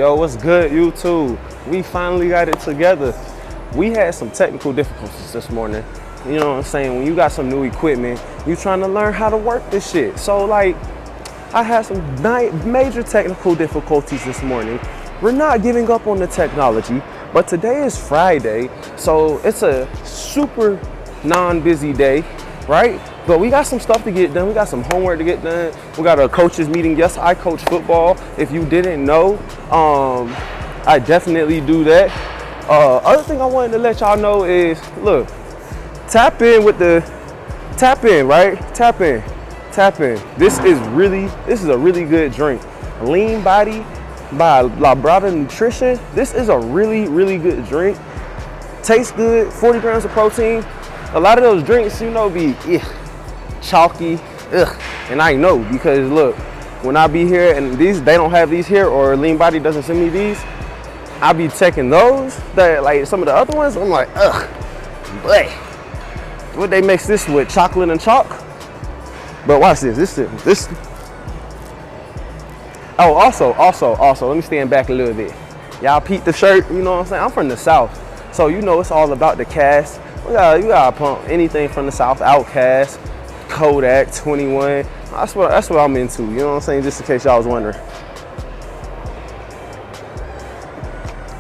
Yo, what's good, YouTube? We finally got it together. We had some technical difficulties this morning. You know what I'm saying? When you got some new equipment, you trying to learn how to work this shit. So like, I had some major technical difficulties this morning. We're not giving up on the technology, but today is Friday, so it's a super non-busy day, right? But we got some stuff to get done. We got some homework to get done. We got a coaches meeting. Yes, I coach football. If you didn't know, I definitely do that. Other thing I wanted to let y'all know is, look, tap in, right? Tap in. This is a really good drink. Lean Body by La Brada Nutrition. This is a really good drink. Tastes good, 40 grams of protein. A lot of those drinks, you know, be chalky, and I know because look, when I be here and they don't have these here, or Lean Body doesn't send me these, I be checking those. That like some of the other ones, I'm like, boy, what they mix this with? Chocolate and chalk? But watch this. This. Oh, also, let me stand back a little bit. Y'all peep the shirt, you know what I'm saying? I'm from the South, so you know it's all about the cast. You gotta pump anything from the South. Outkast, Kodak, 21. That's what I'm into. You know what I'm saying? Just in case y'all was wondering.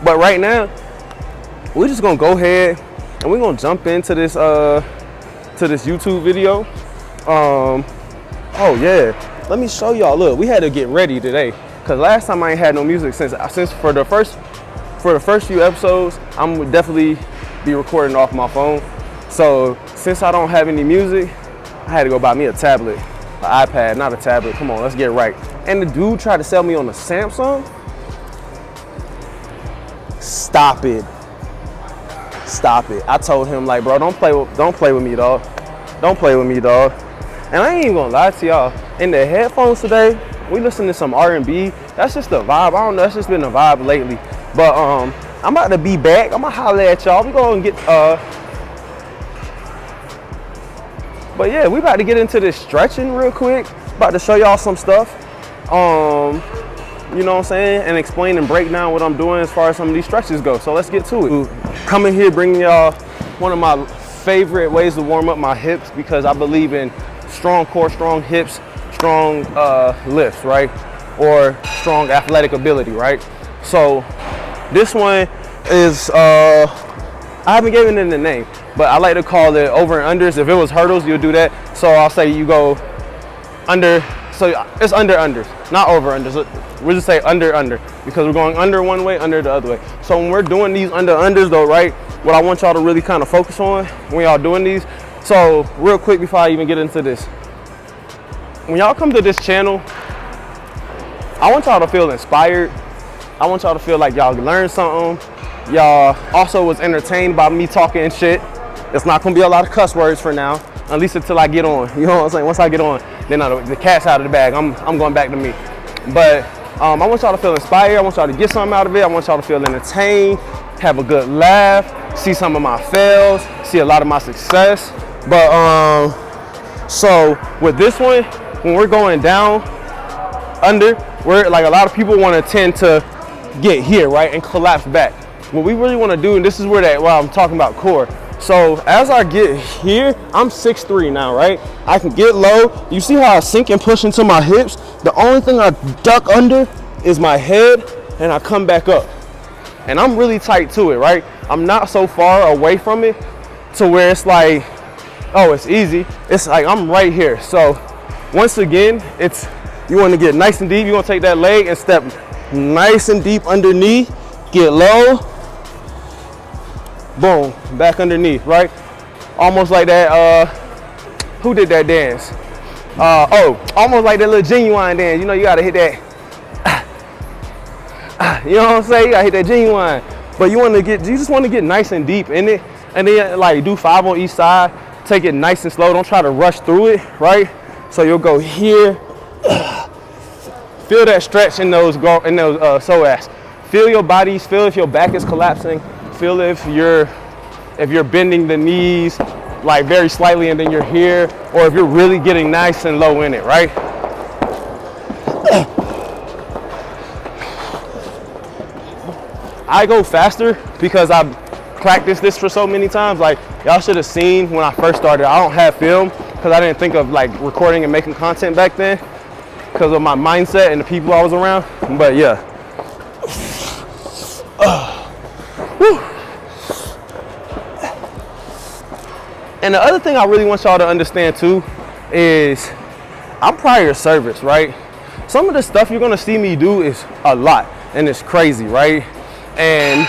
But right now, we're just gonna go ahead and we're gonna jump into this YouTube video. Oh yeah, let me show y'all. Look, we had to get ready today because last time I ain't had no music since for the first few episodes. I'm definitely be recording off my phone. So since I don't have any music, I had to go buy me a tablet, an iPad, not a tablet. Come on, let's get right. And the dude tried to sell me on a Samsung. Stop it. I told him, like, bro, don't play with me, dog. Don't play with me, dog. And I ain't even gonna lie to y'all. In the headphones today, we listen to some R&B. That's just the vibe. I don't know. That's just been the vibe lately. But I'm about to be back. I'm gonna holler at y'all. We gonna get but yeah, we about to get into this stretching real quick. About to show y'all some stuff. You know what I'm saying? And explain and break down what I'm doing as far as some of these stretches go. So let's get to it. Coming here, bringing y'all one of my favorite ways to warm up my hips, because I believe in strong core, strong hips, strong lifts, right? Or strong athletic ability, right? So this one is, I haven't given it a name, but I like to call it over and unders. If it was hurdles, you'll do that. So I'll say you go under, so it's under unders, not over unders. We'll just say under because we're going under one way, under the other way. So when we're doing these under unders though, right, what I want y'all to really kind of focus on when y'all doing these. So real quick before I even get into this, when y'all come to this channel, I want y'all to feel inspired. I want y'all to feel like y'all learned something. Y'all also was entertained by me talking shit. It's not gonna be a lot of cuss words for now, at least until I get on. You know what I'm saying? Once I get on, then the cat's out of the bag. I'm going back to me. But I want y'all to feel inspired. I want y'all to get something out of it. I want y'all to feel entertained, have a good laugh, see some of my fails, see a lot of my success. But so with this one, when we're going down under, we're like, a lot of people want to tend to get here, right, and collapse back. What we really want to do, and this is where I'm talking about core. So as I get here, I'm 6'3" now, right? I can get low. You see how I sink and push into my hips? The only thing I duck under is my head, and I come back up. And I'm really tight to it, right? I'm not so far away from it to where it's like, oh, it's easy. It's like I'm right here. So once again, you want to get nice and deep. You want to take that leg and step nice and deep underneath, get low, boom, back underneath, right? Almost like that, who did that dance? Almost like that little Genuine dance. You know, you gotta hit that, you know what I'm saying? You gotta hit that Genuine. But you just want to get nice and deep in it, and then like do 5 on each side. Take it nice and slow. Don't try to rush through it, right? So you'll go here. Feel that stretch in those psoas. Feel your bodies. Feel if your back is collapsing. Feel if you're bending the knees like very slightly and then you're here, or if you're really getting nice and low in it, right? I go faster because I've practiced this for so many times. Like, y'all should have seen when I first started, I don't have film because I didn't think of like recording and making content back then because of my mindset and the people I was around. But yeah. And the other thing I really want y'all to understand too is I'm prior service, right? Some of the stuff you're gonna see me do is a lot and it's crazy, right? And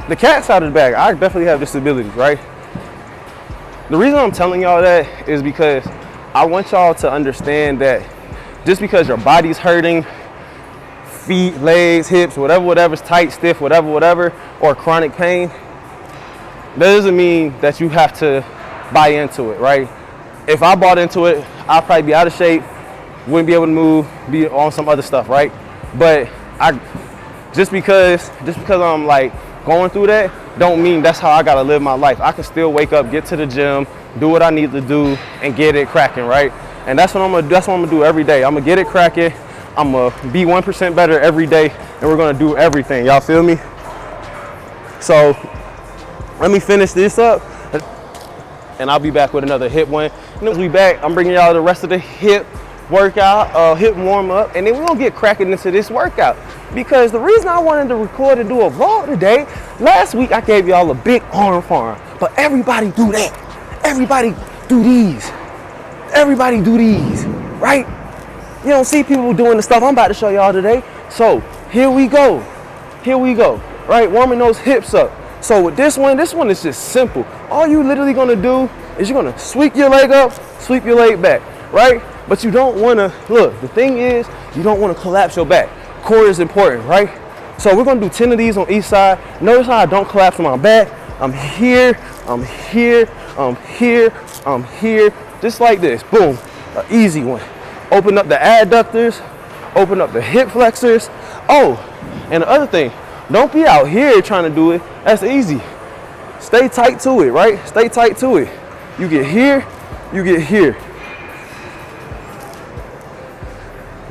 the cat's out of the bag. I definitely have disabilities, right? The reason I'm telling y'all that is because I want y'all to understand that just because your body's hurting, feet, legs, hips, whatever's tight, stiff, whatever, or chronic pain, that doesn't mean that you have to buy into it, right? If I bought into it, I'd probably be out of shape, wouldn't be able to move, be on some other stuff, right? But just because I'm like going through that, don't mean that's how I gotta live my life. I can still wake up, get to the gym, do what I need to do, and get it cracking, right? And that's what I'm gonna do every day. I'm gonna get it cracking. I'm gonna be 1% better every day, and we're gonna do everything. Y'all feel me? So let me finish this up, and I'll be back with another hip one. And then we back, I'm bringing y'all the rest of the hip workout, hip warm up, and then we're gonna get cracking into this workout. Because the reason I wanted to record and do a vlog today, last week I gave y'all a big arm farm, but everybody do that. Everybody do these. Everybody do these, right? You don't see people doing the stuff I'm about to show y'all today. So here we go, right? Warming those hips up. So with this one is just simple. All you literally gonna do is you're gonna sweep your leg up, sweep your leg back, right? But you don't wanna, look, the thing is, you don't wanna collapse your back. Core is important, right? So we're gonna do 10 of these on each side. Notice how I don't collapse my back. I'm here, I'm here, I'm here, I'm here. Just like this, boom, an easy one. Open up the adductors, open up the hip flexors. Oh, and the other thing, don't be out here trying to do it. That's easy. Stay tight to it, right? Stay tight to it. You get here, you get here.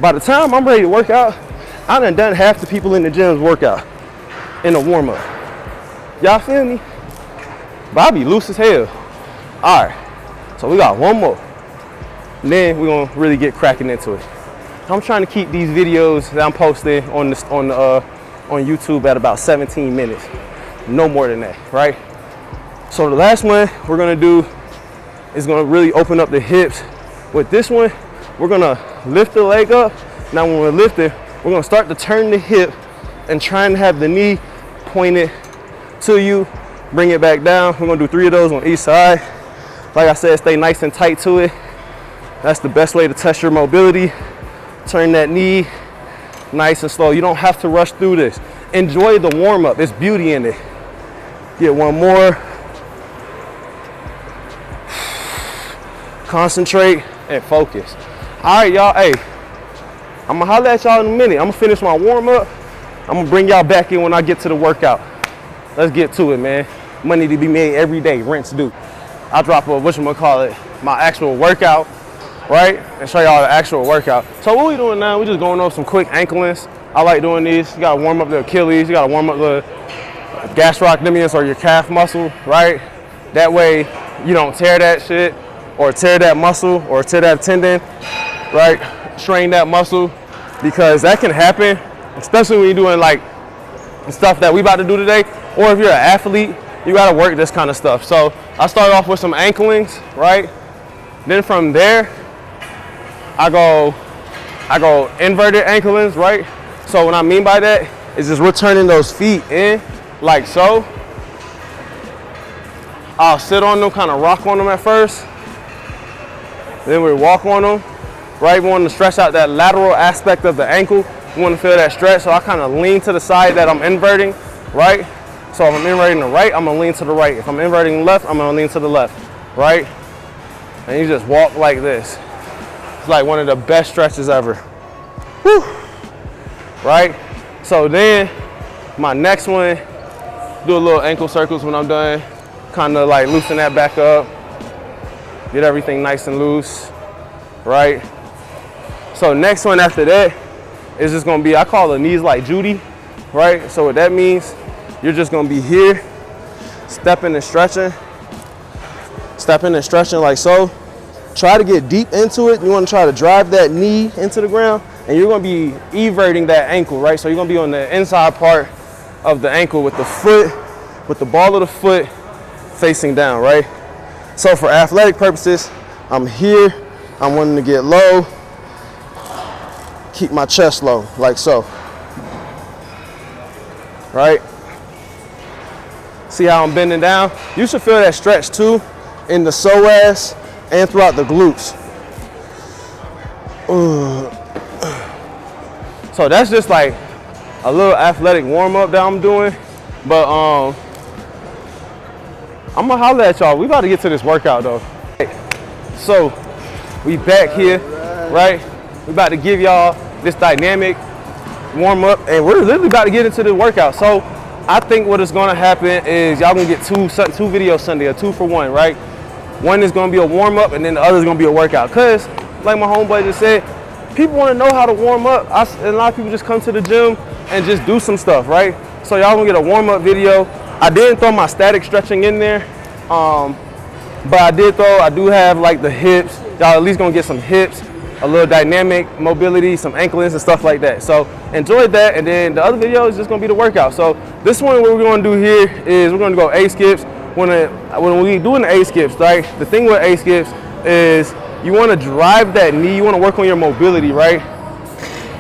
By the time I'm ready to work out, I done half the people in the gym's workout in the warm up. Y'all feel me? But I be loose as hell. All right, so we got one more. And then we're gonna really get cracking into it. I'm trying to keep these videos that I'm posting on YouTube at about 17 minutes. No more than that, right? So the last one we're gonna do is gonna really open up the hips. With this one, we're gonna lift the leg up. Now when we're lifting, we're gonna start to turn the hip and try and have the knee pointed to you. Bring it back down. We're gonna do 3 of those on each side. Like I said, stay nice and tight to it. That's the best way to test your mobility. Turn that knee nice and slow. You don't have to rush through this. Enjoy the warm up. There's beauty in it. Get one more. Concentrate and focus. All right, y'all. Hey, I'm gonna holler at y'all in a minute. I'm gonna finish my warm up. I'm gonna bring y'all back in when I get to the workout. Let's get to it, man. Money to be made every day. Rent's due. I'll drop my actual workout, right? And show y'all the actual workout. So what we doing now, we just going over some quick anklings. I like doing these. You gotta warm up the Achilles, you gotta warm up the gastrocnemius or your calf muscle, right? That way you don't tear that shit or tear that muscle or tear that tendon, right? Strain that muscle, because that can happen, especially when you're doing like the stuff that we about to do today, or if you're an athlete, you gotta work this kind of stuff. So I start off with some anklings, right? Then from there, I go inverted anklings, right? So what I mean by that is just we're turning those feet in like so. I'll sit on them, kind of rock on them at first. Then we walk on them, right? We want to stretch out that lateral aspect of the ankle. We want to feel that stretch. So I kind of lean to the side that I'm inverting, right? So if I'm inverting the right, I'm gonna lean to the right. If I'm inverting left, I'm gonna lean to the left, right? And you just walk like this. It's like one of the best stretches ever. Whew. Right? So then my next one, do a little ankle circles when I'm done. Kind of like loosen that back up. Get everything nice and loose, right? So next one after that is just gonna be, I call it knees like Judy, right? So what that means you're just gonna be here, stepping and stretching like so. Try to get deep into it. You wanna try to drive that knee into the ground, and you're gonna be everting that ankle, right? So you're gonna be on the inside part of the ankle with the foot, with the ball of the foot facing down, right? So for athletic purposes, I'm here, I'm wanting to get low, keep my chest low, like so, right? See how I'm bending down? You should feel that stretch too in the psoas and throughout the glutes. So that's just like a little athletic warm up that I'm doing, but I'm gonna holler at y'all. We about to get to this workout though. So we back here, right? We about to give y'all this dynamic warm up, and we're literally about to get into the workout. So I think what is gonna happen is y'all gonna get two videos Sunday, a 2-for-1, right? One is gonna be a warm up, and then the other is gonna be a workout. Cause like my homeboy just said, people wanna know how to warm up. And a lot of people just come to the gym and just do some stuff, right? So y'all gonna get a warm up video. I didn't throw my static stretching in there, but I do have like the hips. Y'all at least gonna get some hips, a little dynamic mobility, some anklings and stuff like that. So enjoy that, and then the other video is just gonna be the workout. So this one, what we're gonna do here is we're gonna go A skips. When we doing the A skips, right? The thing with A skips is you wanna drive that knee, you wanna work on your mobility, right?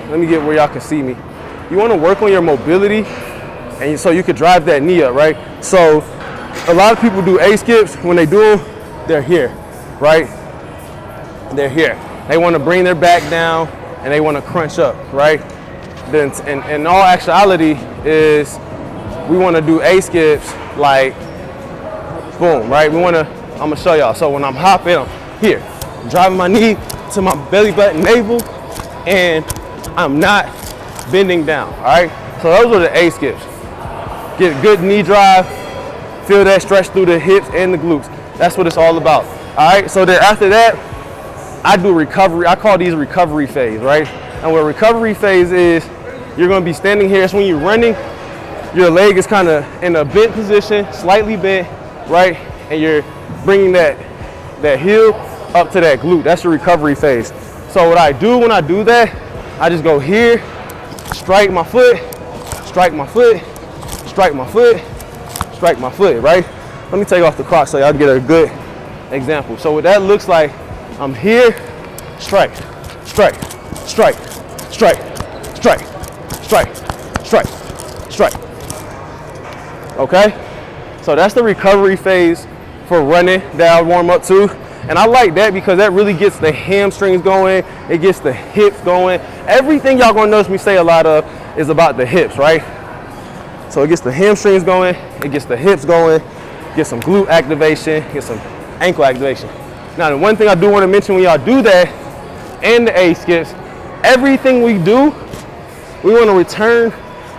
Let me get where y'all can see me. You wanna work on your mobility, and so you could drive that knee up, right? So a lot of people do A skips. When they do them, they're here, right? They're here. They want to bring their back down and they want to crunch up, right? Then, in all actuality, is we want to do A skips like boom, right? I'm gonna show y'all. So when I'm hopping, I'm here, driving my knee to my belly button, navel, and I'm not bending down, all right? So those are the A skips. Get a good knee drive, feel that stretch through the hips and the glutes. That's what it's all about, all right? So then after that, I do recovery. I call these recovery phase, right? And what recovery phase is, you're gonna be standing here. It's when you're running, your leg is kind of in a bent position, slightly bent, right? And you're bringing that heel up to that glute. That's your recovery phase. So what I do when I do that, I just go here, strike my foot, strike my foot, strike my foot, strike my foot, right? Let me take off the clock so y'all get a good example. So what that looks like, I'm here, strike, strike, strike, strike, strike, strike, strike, strike. Okay? So that's the recovery phase for running that I warm up to. And I like that because that really gets the hamstrings going, it gets the hips going. Everything y'all gonna notice me say a lot of is about the hips, right? So it gets the hamstrings going, it gets the hips going, get some glute activation, get some ankle activation. Now, the one thing I do want to mention when y'all do that and the A skips, everything we do, we want to return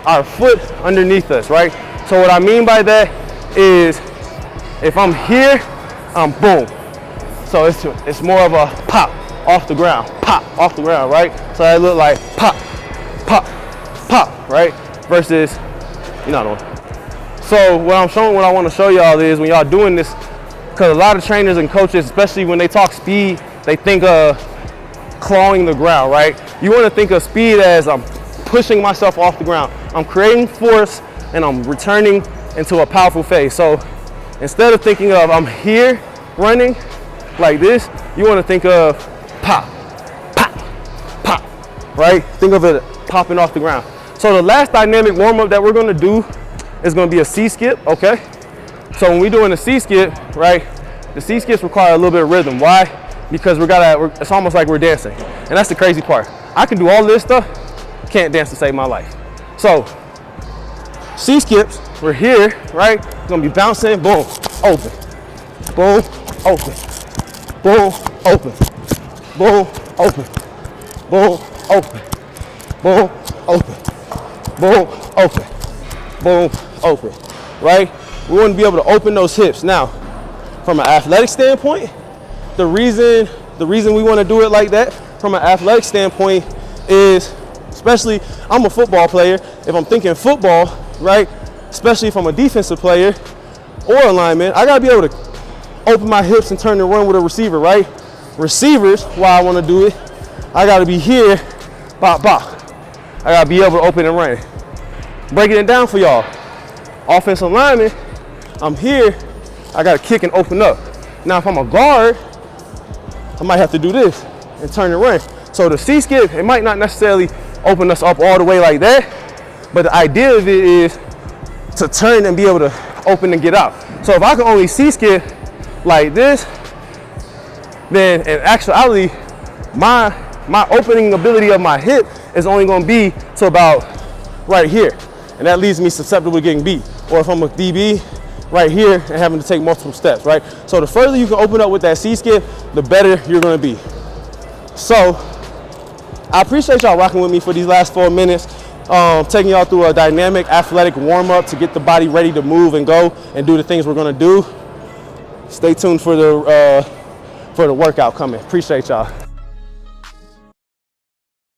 our foot underneath us, right? So what I mean by that is if I'm here, I'm boom. So it's more of a pop off the ground, right? So I look like pop, pop, pop, right? Versus, you know what I mean? So what I want to show y'all is when y'all doing this, because a lot of trainers and coaches, especially when they talk speed, they think of clawing the ground, right? You want to think of speed as I'm pushing myself off the ground. I'm creating force and I'm returning into a powerful phase. So instead of thinking of I'm here running like this, you want to think of pop, pop, pop, right? Think of it popping off the ground. So the last dynamic warm-up that we're going to do is going to be a C skip, okay? So when we're doing a C skip, right, the C skips require a little bit of rhythm. Why? Because it's almost like we're dancing. And that's the crazy part. I can do all this stuff, can't dance to save my life. So C skips, we're here, right? We're gonna be bouncing, boom, open, boom, open, boom, open, boom, open, boom, open, boom, open, boom, open, boom, open, right? We want to be able to open those hips. Now, from an athletic standpoint, the reason we want to do it like that from an athletic standpoint is, especially I'm a football player. If I'm thinking football, right, especially if I'm a defensive player or a lineman, I gotta be able to open my hips and turn and run with a receiver, right? Receivers, why I wanna do it, I gotta be here, bop, bop. I gotta be able to open and run. Breaking it down for y'all. Offensive lineman, I'm here, I gotta kick and open up. Now if I'm a guard, I might have to do this and turn and run. So the C-skip, it might not necessarily open us up all the way like that, but the idea of it is to turn and be able to open and get out. So if I can only C-skip like this, then in actuality, my opening ability of my hip is only gonna be to about right here. And that leaves me susceptible to getting beat. Or if I'm a DB, right here and having to take multiple steps, right? So the further you can open up with that C-skip, the better you're gonna be. So I appreciate y'all rocking with me for these last 4 minutes, taking y'all through a dynamic athletic warm-up to get the body ready to move and go and do the things we're gonna do. Stay tuned for the workout coming. Appreciate y'all.